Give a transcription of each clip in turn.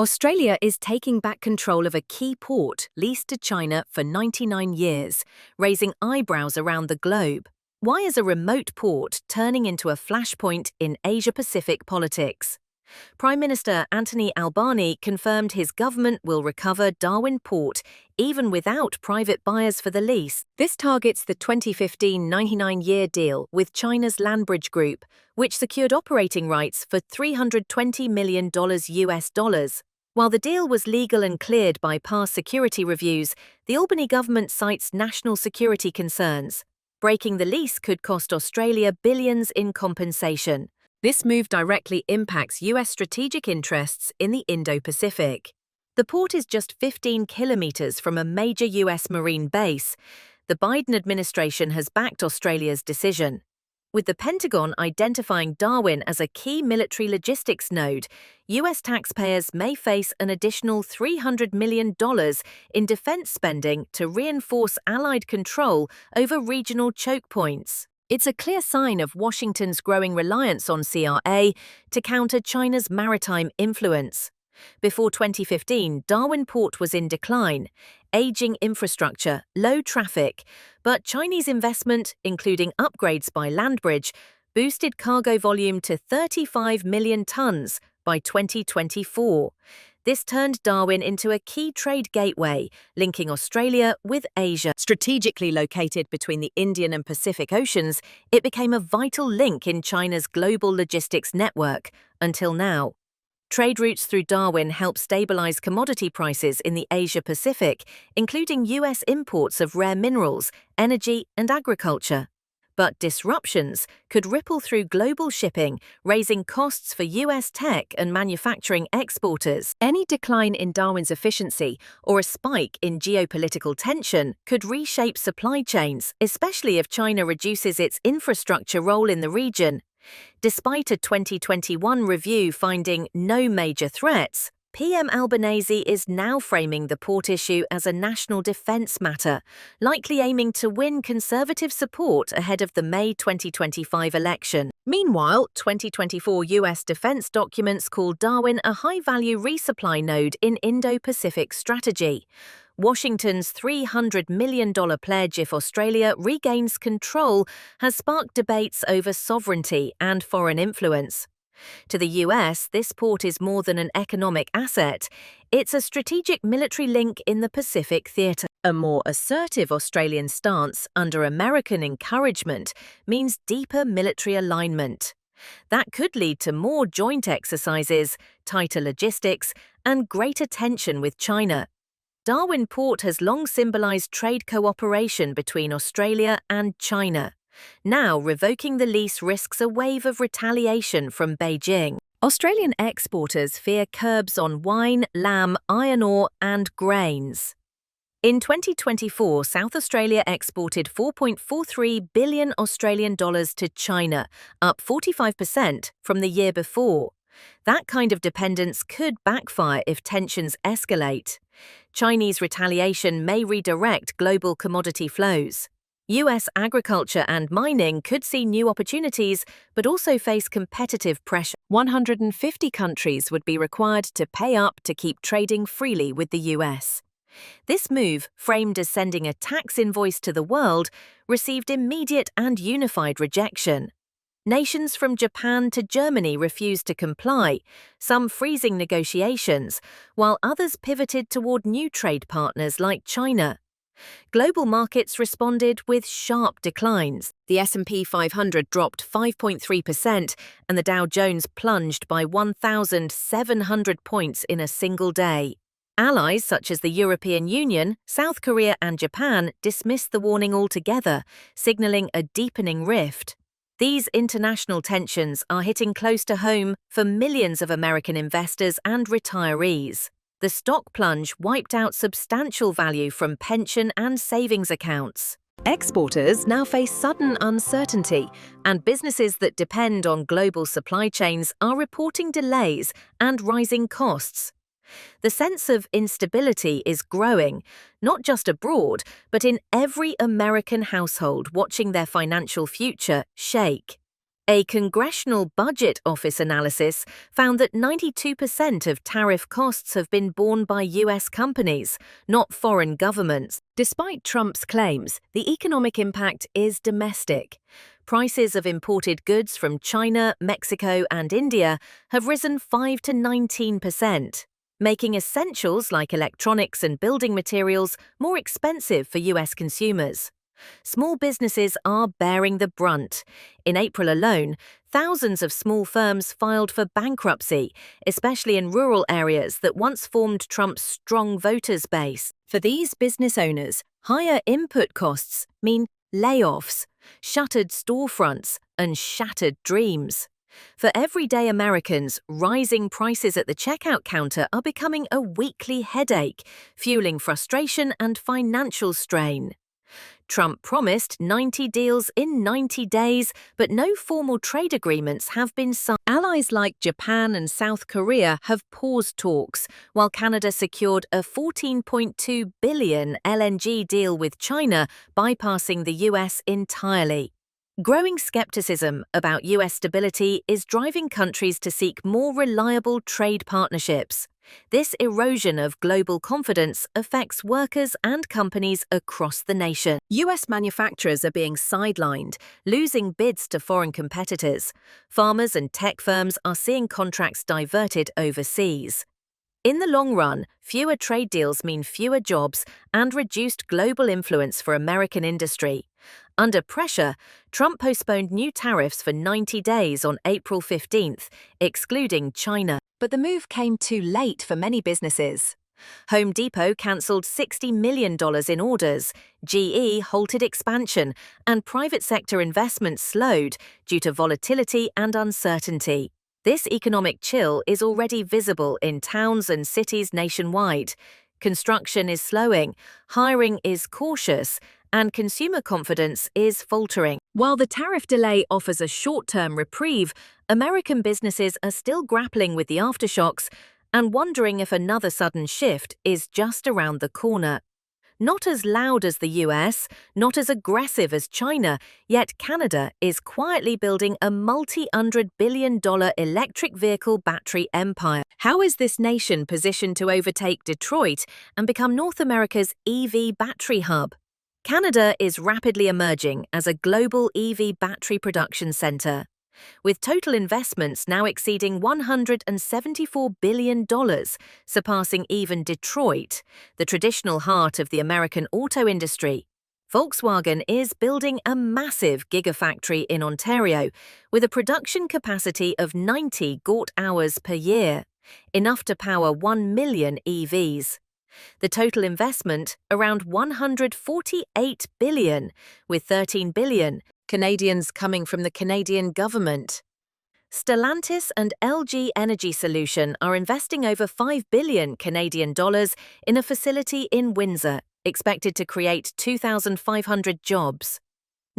Australia is taking back control of a key port leased to China for 99 years, raising eyebrows around the globe. Why is a remote port turning into a flashpoint in Asia-Pacific politics? Prime Minister Anthony Albanese confirmed his government will recover Darwin Port even without private buyers for the lease. This targets the 2015 99-year deal with China's Landbridge Group, which secured operating rights for $320 million US. While the deal was legal and cleared by past security reviews, the Albany government cites national security concerns. Breaking the lease could cost Australia billions in compensation. This move directly impacts US strategic interests in the Indo-Pacific. The port is just 15 kilometers from a major US marine base. The Biden administration has backed Australia's decision. With the Pentagon identifying Darwin as a key military logistics node, US taxpayers may face an additional $300 million in defense spending to reinforce Allied control over regional choke points. It's a clear sign of Washington's growing reliance on CRA to counter China's maritime influence. Before 2015, Darwin Port was in decline, aging infrastructure, low traffic, but Chinese investment, including upgrades by Landbridge, boosted cargo volume to 35 million tons by 2024. This turned Darwin into a key trade gateway, linking Australia with Asia. Strategically located between the Indian and Pacific Oceans, it became a vital link in China's global logistics network, until now. Trade routes through Darwin help stabilize commodity prices in the Asia-Pacific, including US imports of rare minerals, energy, and agriculture. But disruptions could ripple through global shipping, raising costs for US tech and manufacturing exporters. Any decline in Darwin's efficiency or a spike in geopolitical tension could reshape supply chains, especially if China reduces its infrastructure role in the region. Despite a 2021 review finding no major threats, PM Albanese is now framing the port issue as a national defense matter, likely aiming to win conservative support ahead of the May 2025 election. Meanwhile, 2024 US defense documents call Darwin a high-value resupply node in Indo-Pacific strategy. Washington's $300 million pledge if Australia regains control has sparked debates over sovereignty and foreign influence. To the US, this port is more than an economic asset. It's a strategic military link in the Pacific theatre. A more assertive Australian stance under American encouragement means deeper military alignment. That could lead to more joint exercises, tighter logistics, and greater tension with China. Darwin Port has long symbolized trade cooperation between Australia and China. Now, revoking the lease risks a wave of retaliation from Beijing. Australian exporters fear curbs on wine, lamb, iron ore, and grains. In 2024, South Australia exported $4.43 billion Australian dollars to China, up 45% from the year before. That kind of dependence could backfire if tensions escalate. Chinese retaliation may redirect global commodity flows. US agriculture and mining could see new opportunities, but also face competitive pressure. 150 countries would be required to pay up to keep trading freely with the US. This move, framed as sending a tax invoice to the world, received immediate and unified rejection. Nations from Japan to Germany refused to comply, some freezing negotiations, while others pivoted toward new trade partners like China. Global markets responded with sharp declines. The S&P 500 dropped 5.3% and the Dow Jones plunged by 1,700 points in a single day. Allies such as the European Union, South Korea and Japan dismissed the warning altogether, signaling a deepening rift. These international tensions are hitting close to home for millions of American investors and retirees. The stock plunge wiped out substantial value from pension and savings accounts. Exporters now face sudden uncertainty, and businesses that depend on global supply chains are reporting delays and rising costs. The sense of instability is growing, not just abroad, but in every American household watching their financial future shake. A Congressional Budget Office analysis found that 92% of tariff costs have been borne by US companies, not foreign governments. Despite Trump's claims, the economic impact is domestic. Prices of imported goods from China, Mexico, and India have risen 5 to 19%, making essentials like electronics and building materials more expensive for US consumers. Small businesses are bearing the brunt. In April alone, thousands of small firms filed for bankruptcy, especially in rural areas that once formed Trump's strong voters base. For these business owners, higher input costs mean layoffs, shuttered storefronts, and shattered dreams. For everyday Americans, rising prices at the checkout counter are becoming a weekly headache, fueling frustration and financial strain. Trump promised 90 deals in 90 days, but no formal trade agreements have been signed. Allies like Japan and South Korea have paused talks, while Canada secured a $14.2 billion LNG deal with China, bypassing the US entirely. Growing skepticism about US stability is driving countries to seek more reliable trade partnerships. This erosion of global confidence affects workers and companies across the nation. US manufacturers are being sidelined, losing bids to foreign competitors. Farmers and tech firms are seeing contracts diverted overseas. In the long run, fewer trade deals mean fewer jobs and reduced global influence for American industry. Under pressure, Trump postponed new tariffs for 90 days on April 15th, excluding China. But the move came too late for many businesses. Home Depot cancelled $60 million in orders, GE halted expansion, and private sector investment slowed due to volatility and uncertainty. This economic chill is already visible in towns and cities nationwide. Construction is slowing, hiring is cautious, and consumer confidence is faltering. While the tariff delay offers a short-term reprieve, American businesses are still grappling with the aftershocks and wondering if another sudden shift is just around the corner. Not as loud as the US, not as aggressive as China, yet Canada is quietly building a multi-$100 billion electric vehicle battery empire. How is this nation positioned to overtake Detroit and become North America's EV battery hub? Canada is rapidly emerging as a global EV battery production center, with total investments now exceeding $174 billion, surpassing even Detroit, the traditional heart of the American auto industry. Volkswagen is building a massive gigafactory in Ontario with a production capacity of 90 gigawatt-hours per year, enough to power 1 million EVs. The total investment, around $148 billion, with $13 billion Canadians coming from the Canadian government. Stellantis and LG Energy Solution are investing over $5 billion Canadian dollars in a facility in Windsor, expected to create 2,500 jobs.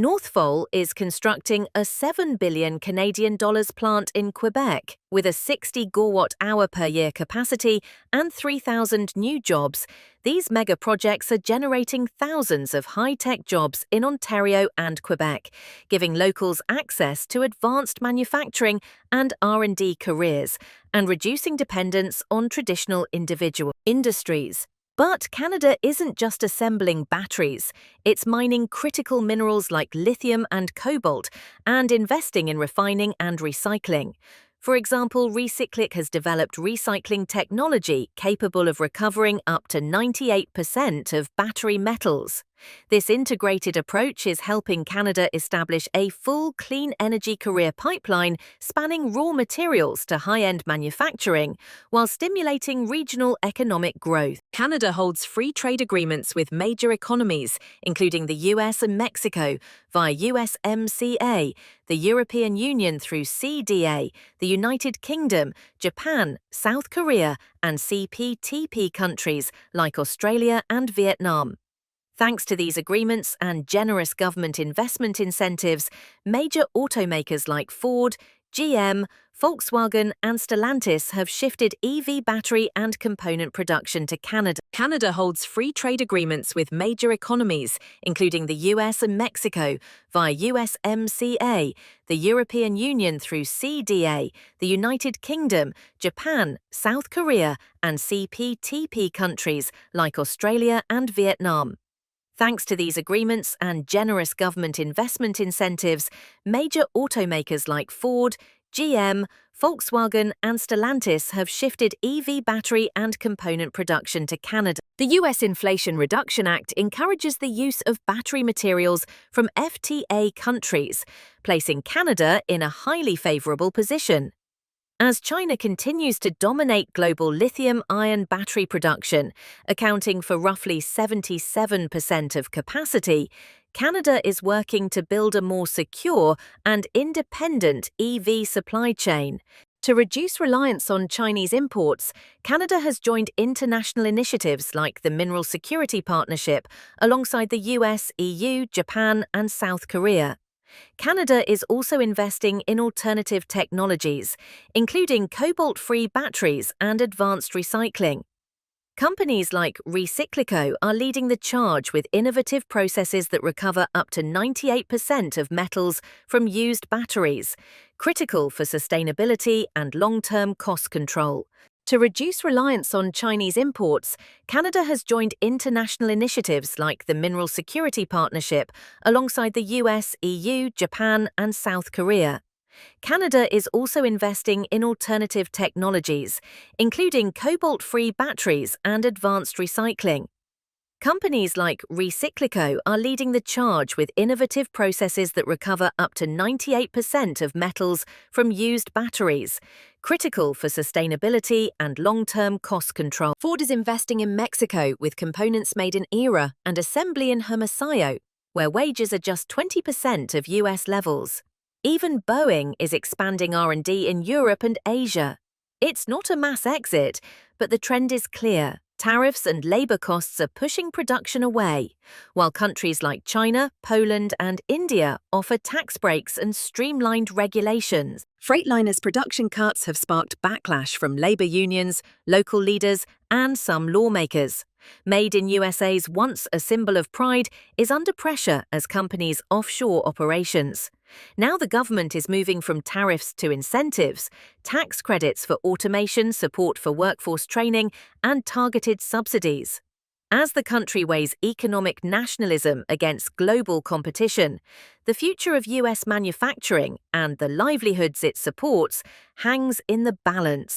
Northvolt is constructing a $7 billion Canadian dollars plant in Quebec with a 60 gigawatt-hour per year capacity and 3,000 new jobs. These mega projects are generating thousands of high-tech jobs in Ontario and Quebec, giving locals access to advanced manufacturing and R&D careers and reducing dependence on traditional individual industries. But Canada isn't just assembling batteries, it's mining critical minerals like lithium and cobalt and investing in refining and recycling. For example, Recyclic has developed recycling technology capable of recovering up to 98% of battery metals. This integrated approach is helping Canada establish a full clean energy career pipeline spanning raw materials to high-end manufacturing, while stimulating regional economic growth. Canada holds free trade agreements with major economies, including the US and Mexico, via USMCA, the European Union through CDA, the United Kingdom, Japan, South Korea, and CPTP countries like Australia and Vietnam. Thanks to these agreements and generous government investment incentives, major automakers like Ford, GM, Volkswagen, and Stellantis have shifted EV battery and component production to Canada. Canada holds free trade agreements with major economies, including the US and Mexico, via USMCA, the European Union through CDA, the United Kingdom, Japan, South Korea, and CPTP countries like Australia and Vietnam. Thanks to these agreements and generous government investment incentives, major automakers like Ford, GM, Volkswagen, and Stellantis have shifted EV battery and component production to Canada. The US Inflation Reduction Act encourages the use of battery materials from FTA countries, placing Canada in a highly favorable position. As China continues to dominate global lithium-ion battery production, accounting for roughly 77% of capacity, Canada is working to build a more secure and independent EV supply chain. To reduce reliance on Chinese imports, Canada has joined international initiatives like the Mineral Security Partnership alongside the US, EU, Japan, and South Korea. Canada is also investing in alternative technologies, including cobalt-free batteries and advanced recycling. Companies like Recyclico are leading the charge with innovative processes that recover up to 98% of metals from used batteries, critical for sustainability and long-term cost control. To reduce reliance on Chinese imports, Canada has joined international initiatives like the Mineral Security Partnership alongside the US, EU, Japan, and South Korea. Canada is also investing in alternative technologies, including cobalt-free batteries and advanced recycling. Companies like Recyclico are leading the charge with innovative processes that recover up to 98% of metals from used batteries, critical for sustainability and long-term cost control. Ford is investing in Mexico with components made in Era and assembly in Hermosillo, where wages are just 20% of US levels. Even Boeing is expanding R&D in Europe and Asia. It's not a mass exit, but the trend is clear. Tariffs and labor costs are pushing production away, while countries like China, Poland, and India offer tax breaks and streamlined regulations. Freightliners' production cuts have sparked backlash from labor unions, local leaders, and some lawmakers. Made in USA's once a symbol of pride is under pressure as companies offshore operations. Now the government is moving from tariffs to incentives, tax credits for automation, support for workforce training, and targeted subsidies. As the country weighs economic nationalism against global competition, the future of US manufacturing and the livelihoods it supports hangs in the balance.